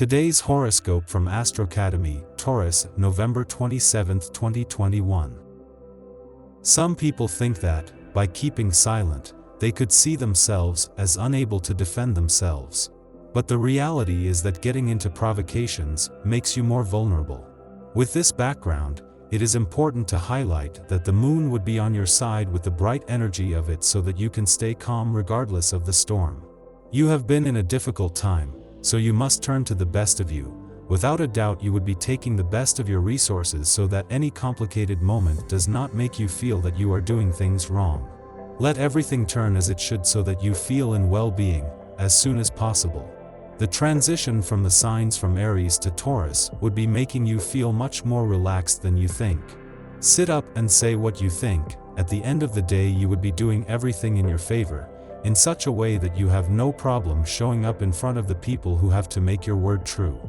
Today's horoscope from Astrocademy, Taurus, November 27, 2021. Some people think that, by keeping silent, they could see themselves as unable to defend themselves. But the reality is that getting into provocations makes you more vulnerable. With this background, it is important to highlight that the moon would be on your side with the bright energy of it so that you can stay calm regardless of the storm. You have been in a difficult time, so you must turn to the best of you. Without a doubt, you would be taking the best of your resources so that any complicated moment does not make you feel that you are doing things wrong. Let everything turn as it should so that you feel in well-being as soon as possible. The transition from the signs from Aries to Taurus would be making you feel much more relaxed than you think. Sit up and say what you think. At the end of the day, you would be doing everything in your favor, in such a way that you have no problem showing up in front of the people who have to make your word true.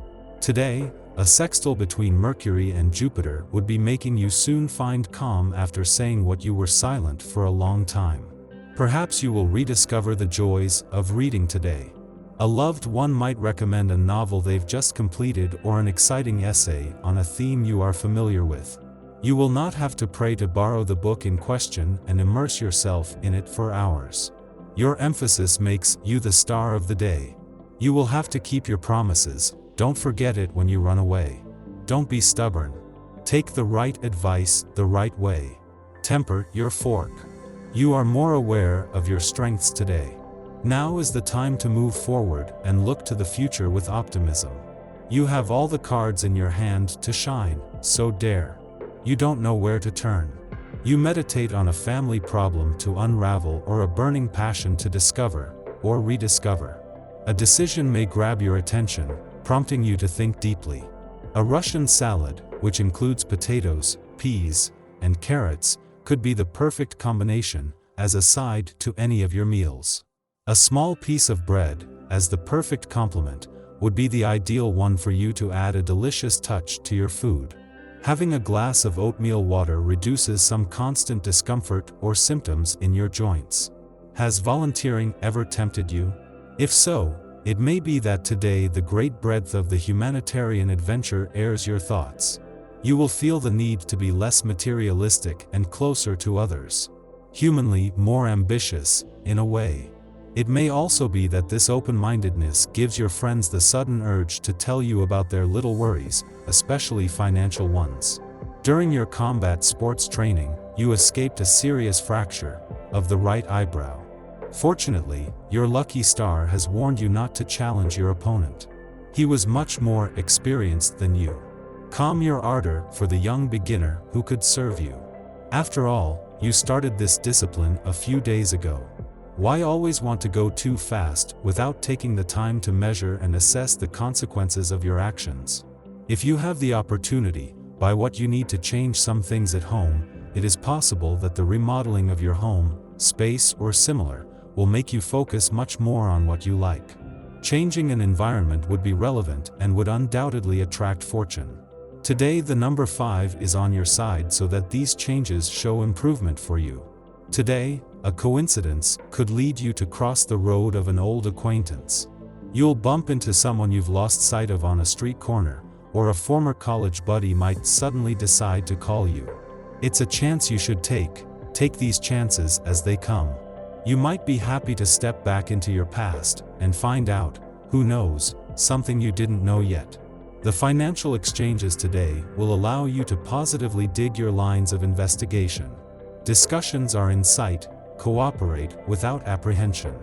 Today, a sextile between Mercury and Jupiter would be making you soon find calm after saying what you were silent for a long time. Perhaps you will rediscover the joys of reading today. A loved one might recommend a novel they've just completed or an exciting essay on a theme you are familiar with. You will not have to pray to borrow the book in question and immerse yourself in it for hours. Your emphasis makes you the star of the day. You will have to keep your promises. Don't forget it when you run away. Don't be stubborn. Take the right advice the right way. Temper your fork. You are more aware of your strengths today. Now is the time to move forward and look to the future with optimism. You have all the cards in your hand to shine, so dare. You don't know where to turn. You meditate on a family problem to unravel or a burning passion to discover or rediscover. A decision may grab your attention, prompting you to think deeply. A Russian salad, which includes potatoes, peas, and carrots, could be the perfect combination as a side to any of your meals. A small piece of bread, as the perfect complement, would be the ideal one for you to add a delicious touch to your food. Having a glass of oatmeal water reduces some constant discomfort or symptoms in your joints. Has volunteering ever tempted you? If so, it may be that today the great breadth of the humanitarian adventure airs your thoughts. You will feel the need to be less materialistic and closer to others. Humanly more ambitious, in a way. It may also be that this open-mindedness gives your friends the sudden urge to tell you about their little worries, especially financial ones. During your combat sports training, you escaped a serious fracture of the right eyebrow. Fortunately, your lucky star has warned you not to challenge your opponent. He was much more experienced than you. Calm your ardor for the young beginner who could serve you. After all, you started this discipline a few days ago. Why always want to go too fast without taking the time to measure and assess the consequences of your actions? If you have the opportunity, by what you need to change some things at home, it is possible that the remodeling of your home, space or similar, will make you focus much more on what you like. Changing an environment would be relevant and would undoubtedly attract fortune. Today the number 5 is on your side so that these changes show improvement for you. Today, a coincidence could lead you to cross the road of an old acquaintance. You'll bump into someone you've lost sight of on a street corner, or a former college buddy might suddenly decide to call you. It's a chance you should take. Take these chances as they come. You might be happy to step back into your past and find out, who knows, something you didn't know yet. The financial exchanges today will allow you to positively dig your lines of investigation. Discussions are in sight. Cooperate without apprehension.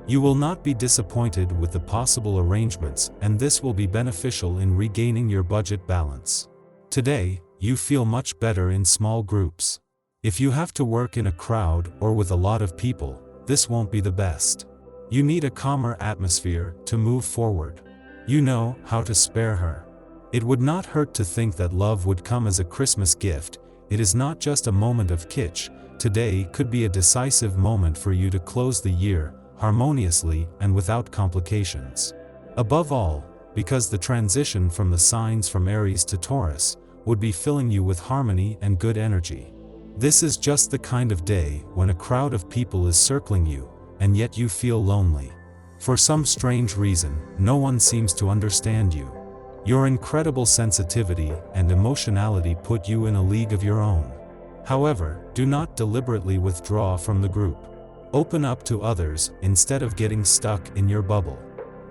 You will not be disappointed with the possible arrangements, and this will be beneficial in regaining your budget balance. Today, you feel much better in small groups. If you have to work in a crowd or with a lot of people, this won't be the best. You need a calmer atmosphere to move forward. You know how to spare her. It would not hurt to think that love would come as a Christmas gift. It is not just a moment of kitsch. Today could be a decisive moment for you to close the year harmoniously and without complications. Above all, because the transition from the signs from Aries to Taurus would be filling you with harmony and good energy. This is just the kind of day when a crowd of people is circling you, and yet you feel lonely. For some strange reason, no one seems to understand you. Your incredible sensitivity and emotionality put you in a league of your own. However, do not deliberately withdraw from the group. Open up to others instead of getting stuck in your bubble.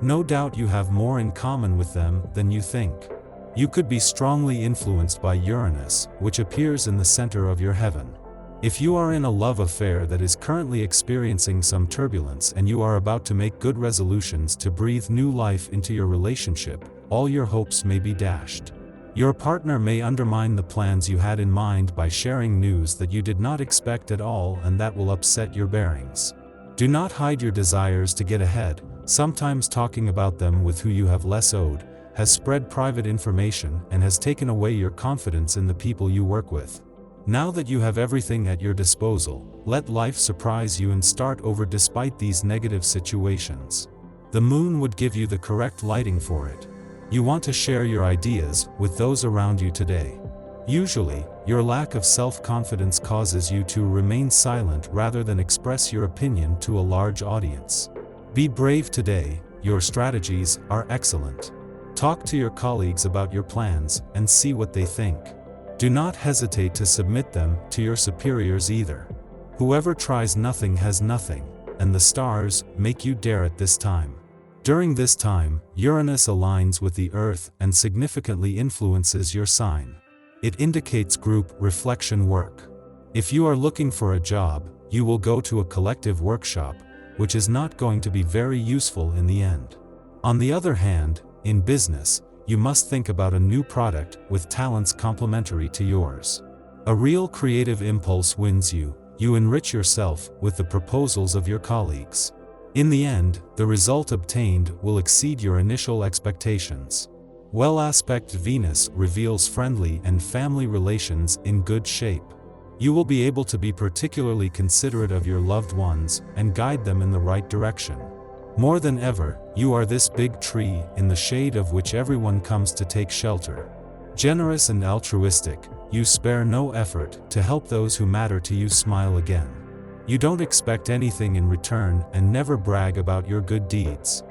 No doubt you have more in common with them than you think. You could be strongly influenced by Uranus, which appears in the center of your heaven. If you are in a love affair that is currently experiencing some turbulence and you are about to make good resolutions to breathe new life into your relationship, all your hopes may be dashed. Your partner may undermine the plans you had in mind by sharing news that you did not expect at all, and that will upset your bearings. Do not hide your desires to get ahead. Sometimes talking about them with who you have less owed has spread private information and has taken away your confidence in the people you work with. Now that you have everything at your disposal, let life surprise you and start over despite these negative situations. The moon would give you the correct lighting for it. You want to share your ideas with those around you today. Usually, your lack of self-confidence causes you to remain silent rather than express your opinion to a large audience. Be brave today, your strategies are excellent. Talk to your colleagues about your plans and see what they think. Do not hesitate to submit them to your superiors either. Whoever tries nothing has nothing, and the stars make you dare at this time. During this time, Uranus aligns with the Earth and significantly influences your sign. It indicates group reflection work. If you are looking for a job, you will go to a collective workshop, which is not going to be very useful in the end. On the other hand, in business, you must think about a new product with talents complementary to yours. A real creative impulse wins you. You enrich yourself with the proposals of your colleagues. In the end, the result obtained will exceed your initial expectations. Well-aspect Venus reveals friendly and family relations in good shape. You will be able to be particularly considerate of your loved ones and guide them in the right direction. More than ever, you are this big tree in the shade of which everyone comes to take shelter. Generous and altruistic, you spare no effort to help those who matter to you smile again. You don't expect anything in return and never brag about your good deeds.